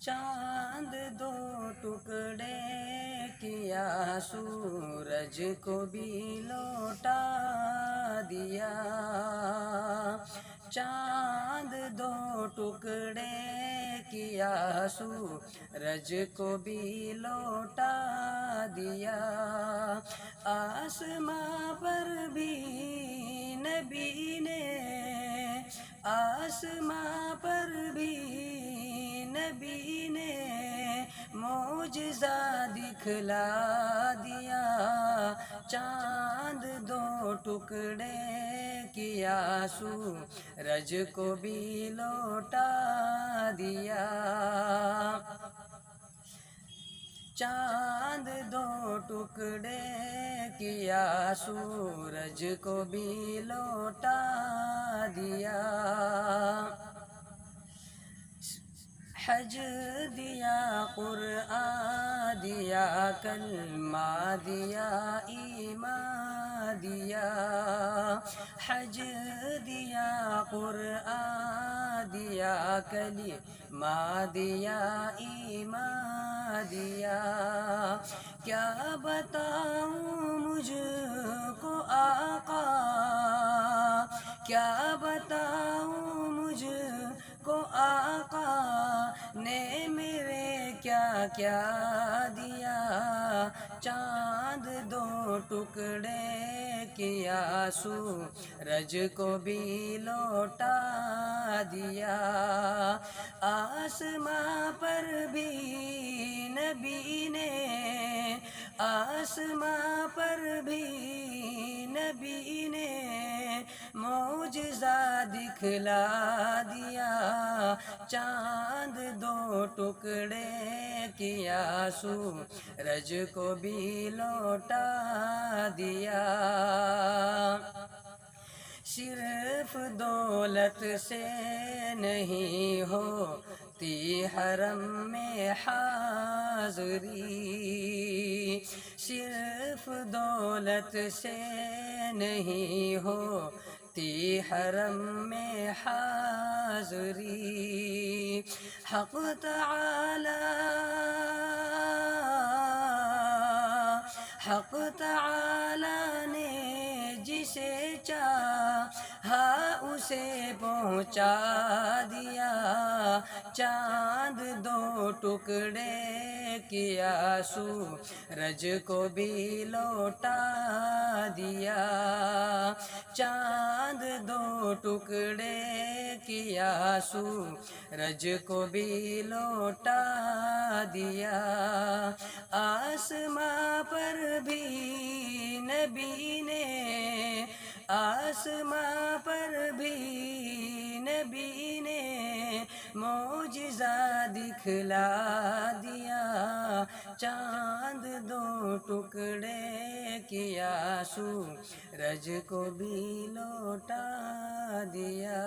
چاند دو ٹکڑے کیا، سورج کو بھی لوٹا دیا۔ چاند دو ٹکڑے کیا، سورج کو بھی لوٹا دیا۔ آسماں پر بھی نبی نے، آسماں پر بھی نبی نے معجزہ دکھلا دیا۔ چاند دو ٹکڑے کیا، سورج کو بھی لوٹا دیا۔ چاند دو ٹکڑے کیا، سورج کو بھی لوٹا دیا۔ حج دیا، قرآن دیا، کلمہ دیا، ایمان دیا۔ حج دیا، قرآن دیا، کلمہ دیا، ایمان دیا۔ کیا بتاؤں مجھ کو آقا، کیا بتاؤں مجھ کو آقا نے میرے کیا کیا دیا۔ چاند دو ٹکڑے کیا، سورج کو بھی لوٹا دیا۔ آسماں پر بھی نبی نے، آسماں پر بھی نبی نے معجزہ دکھلا دیا۔ چاند دو ٹکڑے کیا، سورج کو بھی لوٹا دیا۔ صرف دولت سے نہیں ہوتی حرم میں حاضری، صرف دولت سے نہیں ہوتی حرم میں حاضری۔ حق تعالی، حق تعالی نے جسے چاہا اسے پہنچا دیا۔ چاند دو ٹکڑے کیا، سورج کو بھی لوٹا دیا۔ چاند دو ٹکڑے کیا، سورج کو بھی لوٹا دیا۔ آسماں پر بھی نبی نے، آسماں پر بھی نبی نے معجزہ دکھلا دیا۔ چاند دو ٹکڑے کیا، سورج کو بھی لوٹا دیا۔